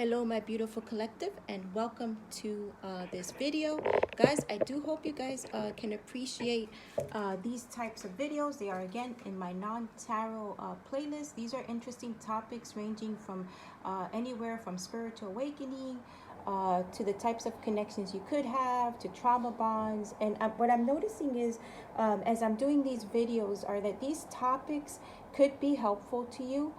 Hello my beautiful collective, and welcome to this video. Guys, I do hope you guys can appreciate these types of videos. They are again in my non-tarot playlist. These are interesting topics ranging from anywhere from spiritual awakening to the types of connections you could have, to trauma bonds. And what I'm noticing is as I'm doing these videos are that these topics could be helpful to you.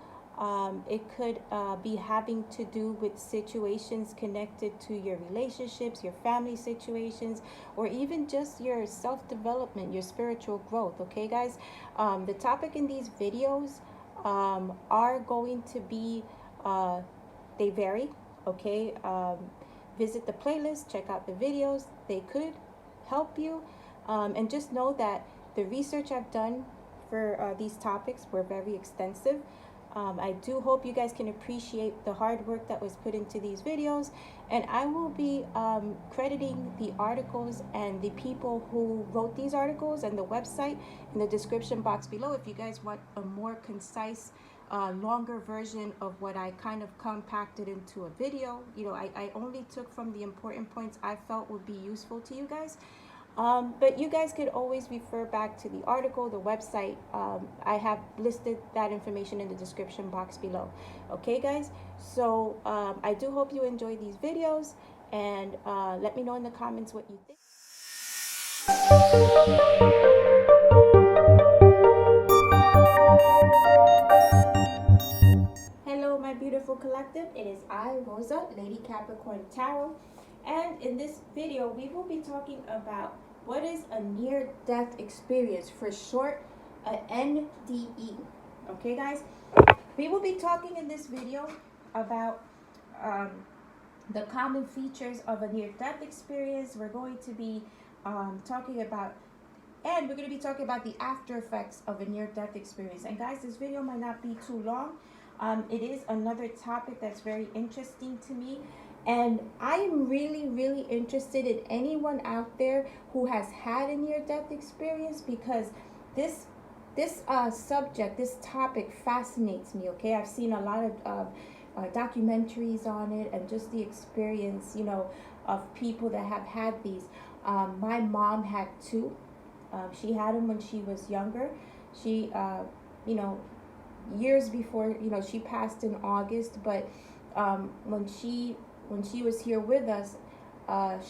It could be having to do with situations connected to your relationships, your family situations, or even just your self-development, your spiritual growth. Okay, guys? The topic in these videos are going to be, they vary. Okay? Visit the playlist, check out the videos. They could help you. And just know that the research I've done for these topics were very extensive. I do hope you guys can appreciate the hard work that was put into these videos, and I will be crediting the articles and the people who wrote these articles and the website in the description box below if you guys want a more concise longer version of what I kind of compacted into a video. You know, I only took from the important points I felt would be useful to you guys. But you guys could always refer back to the article, the website. I have listed that information in the description box below. Okay, guys? So I do hope you enjoy these videos, and let me know in the comments what you think. Hello, my beautiful collective. It is I, Rosa, Lady Capricorn Tarot. And in this video, we will be talking about what is a near-death experience, for short, a NDE. Okay, guys? We will be talking in this video about the common features of a near-death experience. We're going to be talking about, and we're going to be talking about the after effects of a near-death experience. And guys, this video might not be too long. It is another topic that's very interesting to me. And I am really interested in anyone out there who has had a near-death experience, because this subject, this topic fascinates me. Okay, I've seen a lot of documentaries on it, and just the experience, you know, of people that have had these. My mom had two. She had them when she was younger. She, you know, years before, you know, she passed in August, but when she was here with us,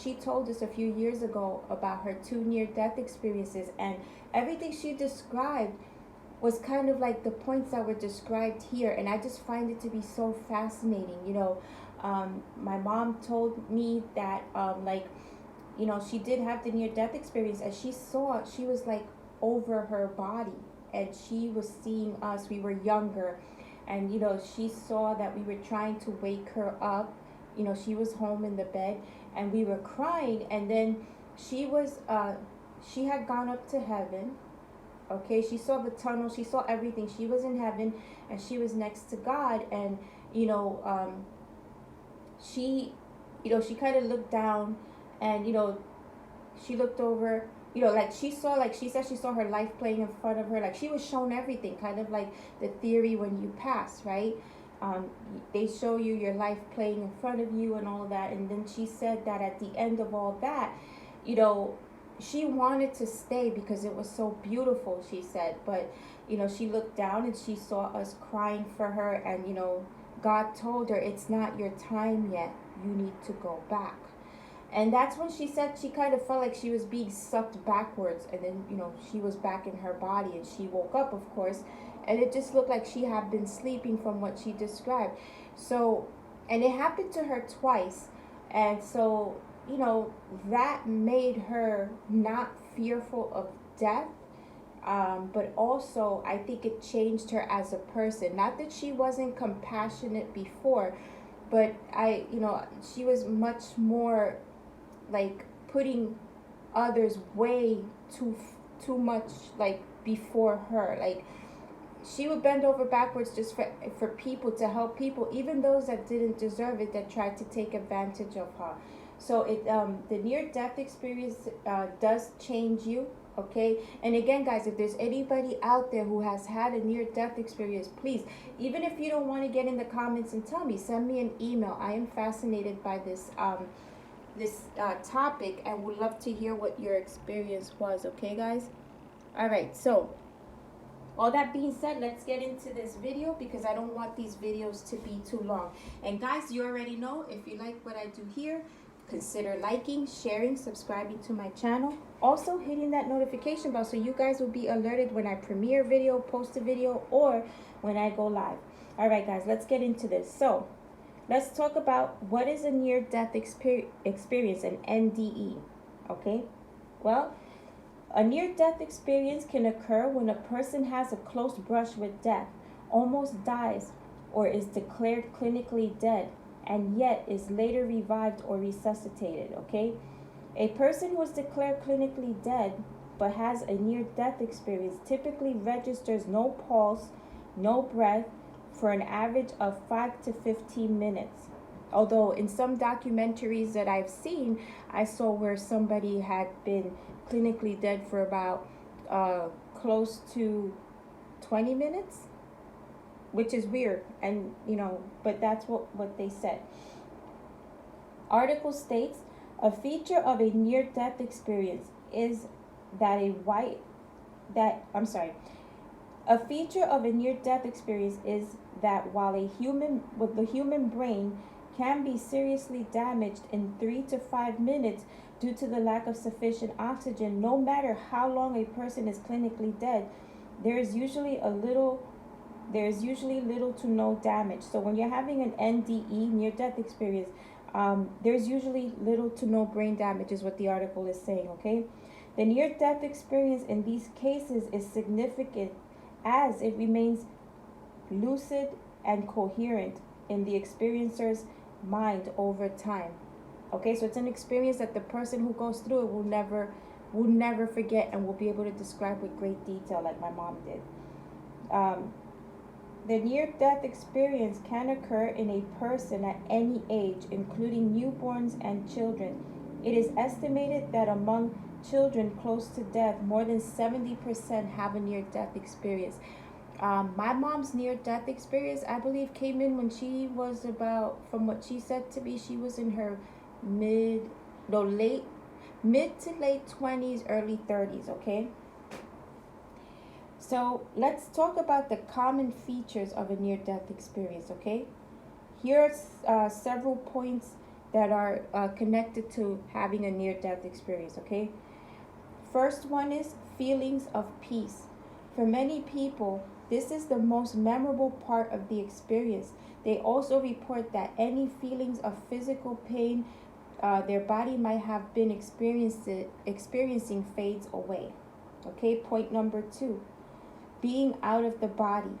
she told us a few years ago about her two near-death experiences, and everything she described was kind of like the points that were described here, and I just find it to be so fascinating. You know, my mom told me that, like, you know, she did have the near-death experience, and she was like over her body, and she was seeing us. We were younger, and, you know, she saw that we were trying to wake her up. You know, she was home in the bed, and we were crying, and then she had gone up to heaven. Okay, she saw the tunnel, she saw everything. She was in heaven, and she was next to God, and, you know, she kind of looked down, and, you know, she looked over, you know, like she said she saw her life playing in front of her, like she was shown everything, kind of like the theory when you pass, right? They show you your life playing in front of you and all that. And then she said that at the end of all that, you know, she wanted to stay because it was so beautiful, she said. But, you know, she looked down and she saw us crying for her, and, you know, God told her, it's not your time yet. You need to go back. And that's when she said she kind of felt like she was being sucked backwards. And then, you know, she was back in her body, and she woke up, of course. And it just looked like she had been sleeping from what she described. So, and it happened to her twice. And so, you know, that made her not fearful of death. But also, I think it changed her as a person. Not that she wasn't compassionate before, but you know, she was much more like putting others way too much, like, before her. Like, she would bend over backwards just for people, to help people, even those that didn't deserve it, that tried to take advantage of her. So it the near-death experience does change you. Okay, and again, guys, if there's anybody out there who has had a near-death experience, please, even if you don't want to get in the comments and tell me, send me an email. I am fascinated by this topic and would love to hear what your experience was. Okay, guys. All right, so all that being said, let's get into this video because I don't want these videos to be too long. And guys, you already know, if you like what I do here, consider liking, sharing, subscribing to my channel. Also hitting that notification bell so you guys will be alerted when I premiere a video, post a video, or when I go live. All right, guys, let's get into this. So let's talk about what is a near-death experience, an NDE. Okay, well, a near-death experience can occur when a person has a close brush with death, almost dies, or is declared clinically dead, and yet is later revived or resuscitated, okay? A person who is declared clinically dead but has a near-death experience typically registers no pulse, no breath, for an average of 5 to 15 minutes. Although in some documentaries that I've seen, I saw where somebody had been clinically dead for about close to 20 minutes, which is weird, and but that's what they said. Article states, a feature of a near-death experience is that a feature of a near-death experience is that while the human brain can be seriously damaged in 3 to 5 minutes due to the lack of sufficient oxygen, no matter how long a person is clinically dead, there is usually little to no damage. So when you're having an NDE, near-death experience, there's usually little to no brain damage is what the article is saying, okay? The near-death experience in these cases is significant as it remains lucid and coherent in the experiencer's mind over time. Okay, so it's an experience that the person who goes through it will never forget and will be able to describe with great detail like my mom did. The near-death experience can occur in a person at any age, including newborns and children. It is estimated that among children close to death, more than 70% have a near-death experience. My mom's near-death experience, I believe, came in when she was about, from what she said to me, she was in her mid to late 20s, early 30s, okay? So let's talk about the common features of a near-death experience, okay? Here are several points that are connected to having a near-death experience, okay? First one is feelings of peace. For many people, this is the most memorable part of the experience. They also report that any feelings of physical pain their body might have been experiencing fades away. Okay, point number 2, being out of the body.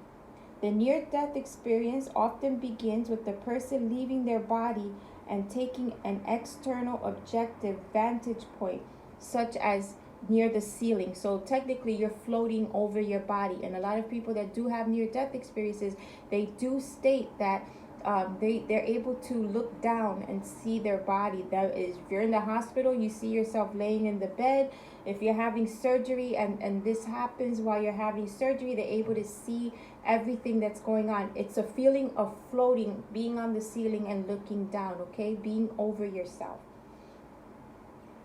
The near-death experience often begins with the person leaving their body and taking an external objective vantage point, such as near the ceiling. So technically you're floating over your body, and a lot of people that do have near-death experiences, they do state that they're able to look down and see their body. That is, if you're in the hospital, you see yourself laying in the bed. If you're having surgery and this happens while you're having surgery, they're able to see everything that's going on. It's a feeling of floating, being on the ceiling and looking down, okay? Being over yourself.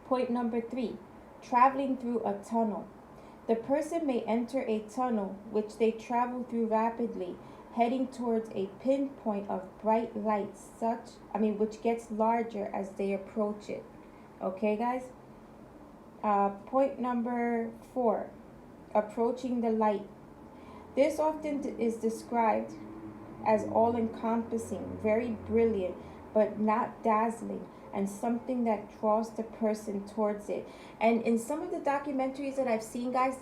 Point number 3, traveling through a tunnel. The person may enter a tunnel which they travel through rapidly, heading towards a pinpoint of bright light, which gets larger as they approach it. Okay, guys? Point number 4, approaching the light. This often is described as all-encompassing, very brilliant, but not dazzling, and something that draws the person towards it. And in some of the documentaries that I've seen, guys,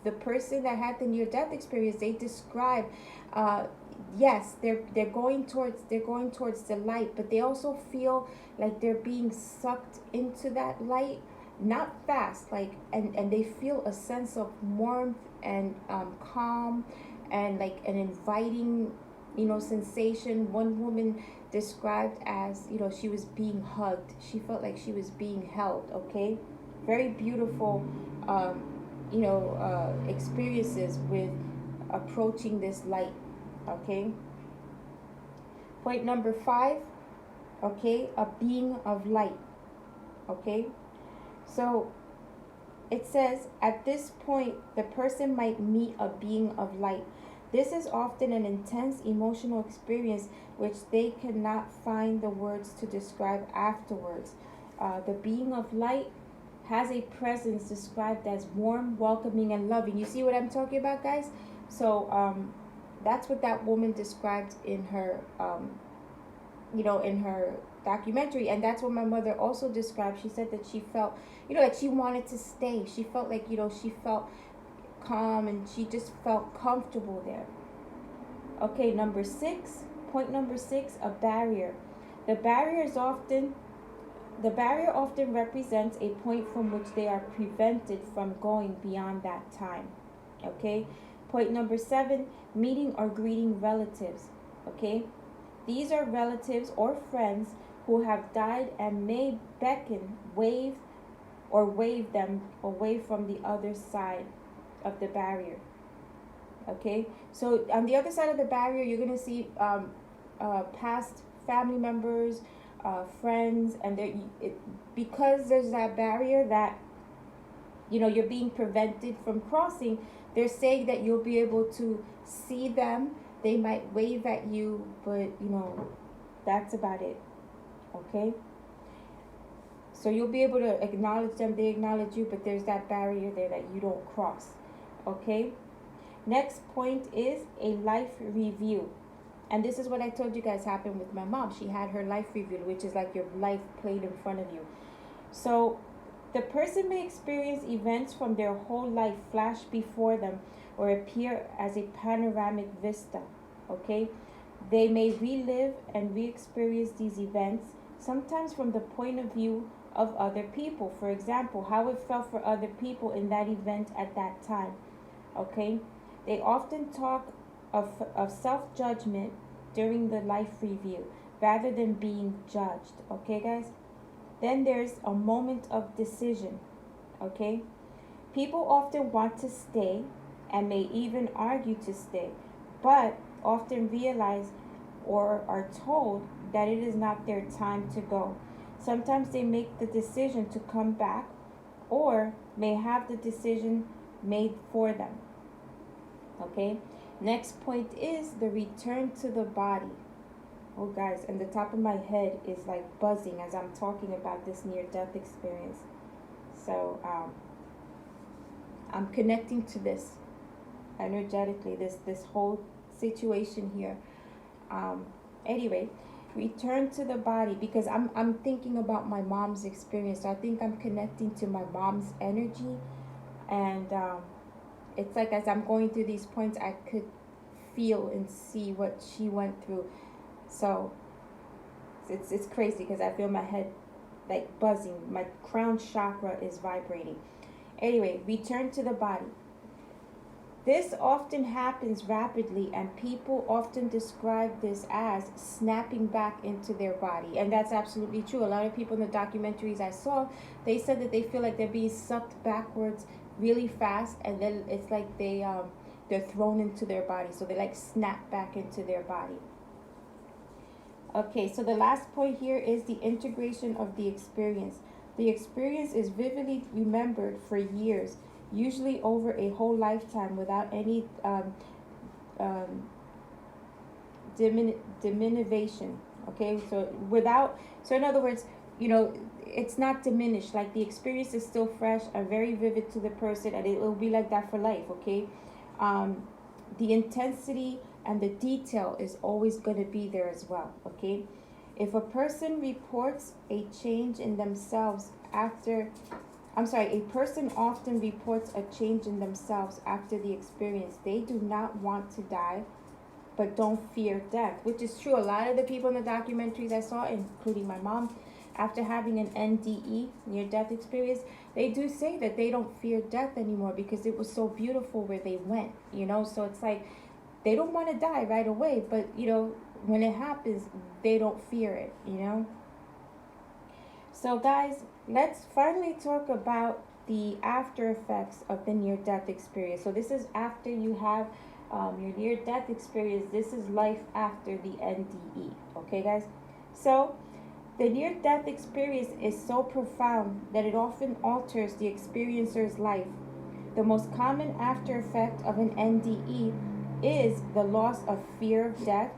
the person that had the near-death experience, they describe, yes, they're going towards the light, but they also feel like they're being sucked into that light, not fast, like, and they feel a sense of warmth and calm and like an inviting, sensation. One woman described as, she was being hugged. She felt like she was being held, okay? Very beautiful experiences with approaching this light. Okay. Point number 5. Okay, a being of light. Okay. So it says, at this point, the person might meet a being of light. This is often an intense emotional experience which they cannot find the words to describe afterwards. The being of light has a presence described as warm, welcoming, and loving. You see what I'm talking about, guys? So that's what that woman described in her, in her documentary, and that's what my mother also described. She said that she felt, like she wanted to stay. She felt like, she felt calm and she just felt comfortable there. Okay, point number 6, a barrier. The barrier often represents a point from which they are prevented from going beyond that time. Okay? Point number 7, meeting or greeting relatives. Okay? These are relatives or friends who have died and may beckon, wave them away from the other side of the barrier. Okay? So on the other side of the barrier, you're going to see past family members, friends, and because there's that barrier that you're being prevented from crossing. They're saying that you'll be able to see them. They might wave at you, but that's about it. Okay, so you'll be able to acknowledge them, they acknowledge you, but there's that barrier there that you don't cross. Okay, next point is a life review. And this is what I told you guys happened with my mom. She had her life reviewed, which is like your life played in front of you. So the person may experience events from their whole life flash before them or appear as a panoramic vista. Okay? They may relive and re-experience these events, sometimes from the point of view of other people. For example, how it felt for other people in that event at that time. Okay? They often talk of self-judgment during the life review rather than being judged. Okay, guys? Then there's a moment of decision. Okay? People often want to stay and may even argue to stay, but often realize or are told that it is not their time to go. Sometimes they make the decision to come back or may have the decision made for them. Okay? Next point is the return to the body. Oh, guys, and the top of my head is like buzzing as I'm talking about this near-death experience. So, I'm connecting to this energetically, this whole situation here. Anyway, return to the body, because I'm thinking about my mom's experience. So I think I'm connecting to my mom's energy, and it's like as I'm going through these points, I could feel and see what she went through. So it's crazy because I feel my head like buzzing. My crown chakra is vibrating. Anyway, return to the body. This often happens rapidly, and people often describe this as snapping back into their body. And that's absolutely true. A lot of people in the documentaries I saw, they said that they feel like they're being sucked backwards really fast, and then it's like they're thrown into their body. So they like snap back into their body. Okay, so the last point here is the integration of the experience. The experience is vividly remembered for years, usually over a whole lifetime, without any diminution. Okay, so in other words, it's not diminished. Like the experience is still fresh and very vivid to the person, and it will be like that for life. Okay, the intensity and the detail is always going to be there as well. Okay, if a person reports a change in themselves a person often reports a change in themselves after the experience. They do not want to die, but don't fear death, which is true. A lot of the people in the documentaries I saw, including my mom, after having an NDE, near-death experience, they do say that they don't fear death anymore because it was so beautiful where they went, So it's like they don't want to die right away, but, when it happens, they don't fear it, So, guys, let's finally talk about the after effects of the near-death experience. So this is after you have your near-death experience. This is life after the NDE. Okay, guys? So the near-death experience is so profound that it often alters the experiencer's life. The most common after effect of an NDE is the loss of fear of death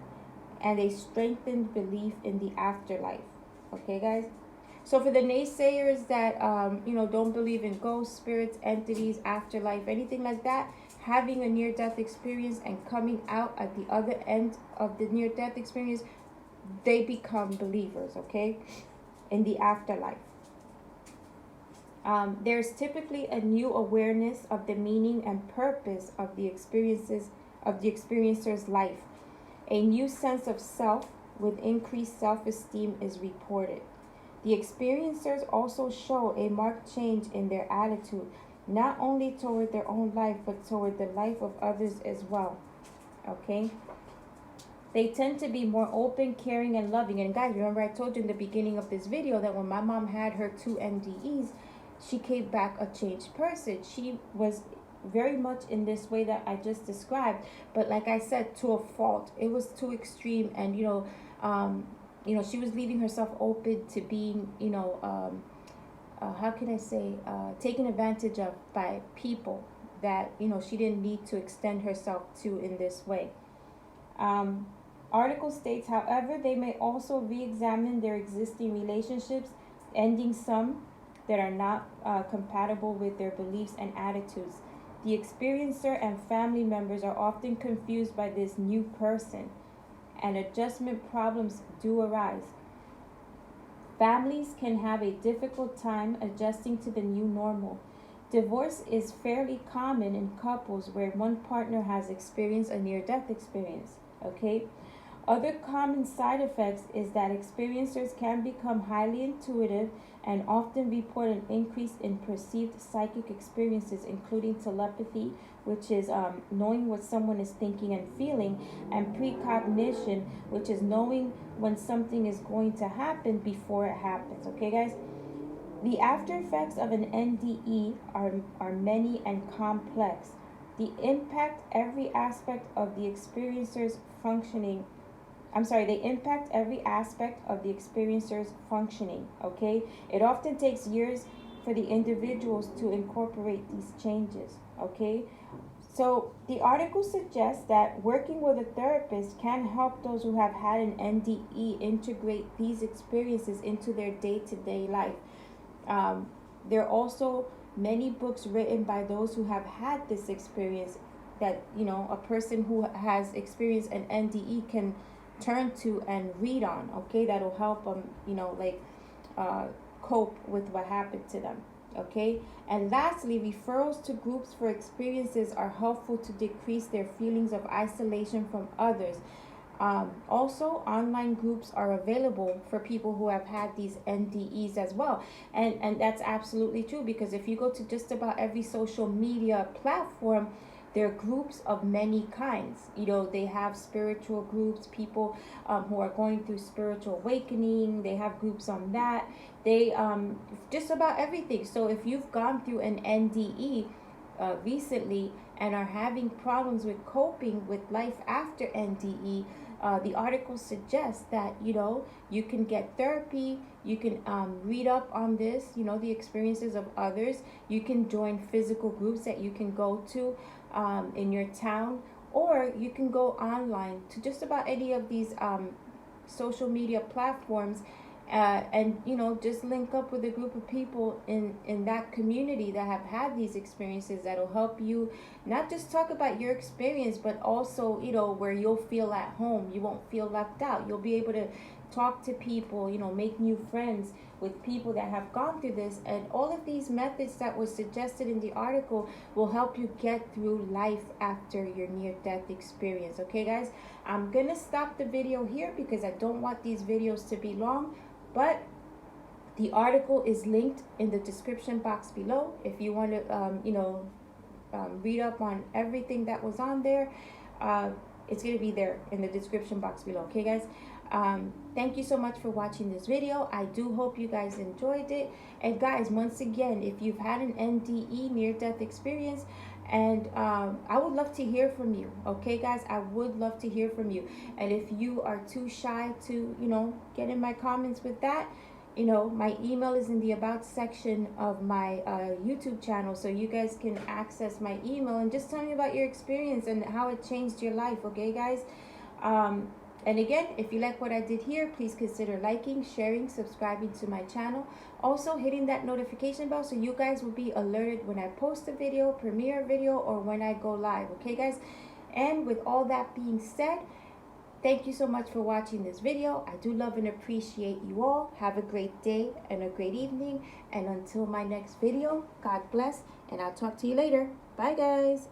and a strengthened belief in the afterlife. Okay, guys? So for the naysayers that don't believe in ghosts, spirits, entities, afterlife, anything like that, having a near-death experience and coming out at the other end of the near-death experience, they become believers, okay, in the afterlife. There's typically a new awareness of the meaning and purpose of the experiencer's life. A new sense of self with increased self-esteem is reported. The experiencers also show a marked change in their attitude, not only toward their own life, but toward the life of others as well. Okay? They tend to be more open, caring, and loving. And guys, remember I told you in the beginning of this video that when my mom had her 2 NDEs, she came back a changed person. She was very much in this way that I just described, but like I said, to a fault. It was too extreme, and she was leaving herself open to being, how can I say, taken advantage of by people that, she didn't need to extend herself to in this way. Article states, however, they may also re-examine their existing relationships, ending some that are not compatible with their beliefs and attitudes. The experiencer and family members are often confused by this new person, and adjustment problems do arise. Families can have a difficult time adjusting to the new normal. Divorce is fairly common in couples where one partner has experienced a near-death experience. Okay? Other common side effects is that experiencers can become highly intuitive and often report an increase in perceived psychic experiences, including telepathy, which is knowing what someone is thinking and feeling, and precognition, which is knowing when something is going to happen before it happens. Okay, guys? The after effects of an NDE are many and complex. They impact every aspect of the experiencer's functioning. They impact every aspect of the experiencer's functioning, okay? It often takes years for the individuals to incorporate these changes, okay? So the article suggests that working with a therapist can help those who have had an NDE integrate these experiences into their day-to-day life. There are also many books written by those who have had this experience that, a person who has experienced an NDE can turn to and read on, okay? That'll help them, cope with what happened to them, okay? And lastly, referrals to groups for experiences are helpful to decrease their feelings of isolation from others. Also, online groups are available for people who have had these NDEs as well. And that's absolutely true, because if you go to just about every social media platform, there are groups of many kinds. They have spiritual groups, people who are going through spiritual awakening. They have groups on that. They just about everything. So if you've gone through an NDE recently and are having problems with coping with life after NDE, the article suggests that, you can get therapy, you can read up on this, the experiences of others. You can join physical groups that you can go to in your town, or you can go online to just about any of these social media platforms and just link up with a group of people in that community that have had these experiences, that'll help you not just talk about your experience, but also where you'll feel at home. You won't feel left out. You'll be able to talk to people, make new friends with people that have gone through this. And all of these methods that were suggested in the article will help you get through life after your near-death experience. Okay, guys, I'm gonna stop the video here because I don't want these videos to be long. But the article is linked in the description box below if you want to, read up on everything that was on there. It's going to be there in the description box below. Okay, guys? Thank you so much for watching this video. I do hope you guys enjoyed it. And guys, once again, if you've had an NDE, near-death experience, and I would love to hear from you. Okay, guys, I would love to hear from you. And if you are too shy to, get in my comments with that, my email is in the about section of my YouTube channel, so you guys can access my email and just tell me about your experience and how it changed your life. Okay, guys. And again, if you like what I did here, please consider liking, sharing, subscribing to my channel. Also hitting that notification bell so you guys will be alerted when I post a video, premiere a video, or when I go live. Okay, guys? And with all that being said, thank you so much for watching this video. I do love and appreciate you all. Have a great day and a great evening. And until my next video, God bless, and I'll talk to you later. Bye, guys.